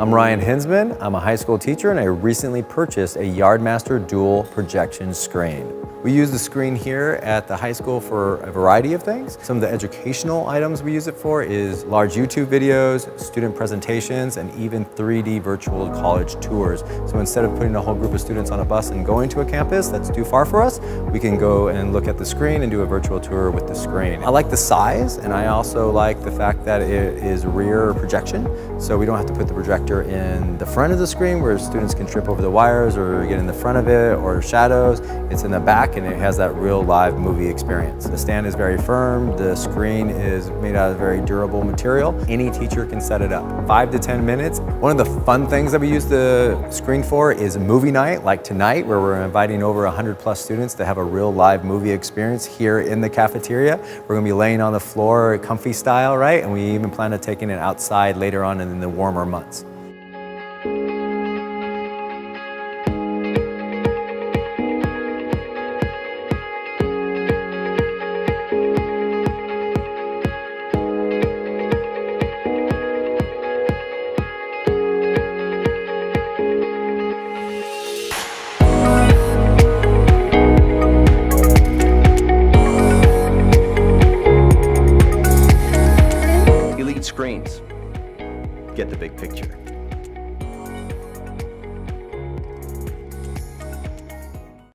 I'm Ryan Hinsman. I'm a high school teacher and I recently purchased a Yardmaster Dual projection screen. We use the screen here at the high school for a variety of things. Some of the educational items we use it for is large YouTube videos, student presentations, and even 3D virtual college tours. So instead of putting a whole group of students on a bus and going to a campus that's too far for us, we can go and look at the screen and do a virtual tour with the screen. I like the size, and I also like the fact that it is rear projection, so we don't have to put the projector in the front of the screen where students can trip over the wires or get in the front of it or shadows. It's in the back and it has that real live movie experience. The stand is very firm, the screen is made out of very durable material. Any teacher can set it up. 5 to 10 minutes. One of the fun things that we use the screen for is a movie night, like tonight, where we're inviting over 100+ students to have a real live movie experience here in the cafeteria. We're gonna be laying on the floor, comfy style, right? And we even plan on taking it outside later on in the warmer months.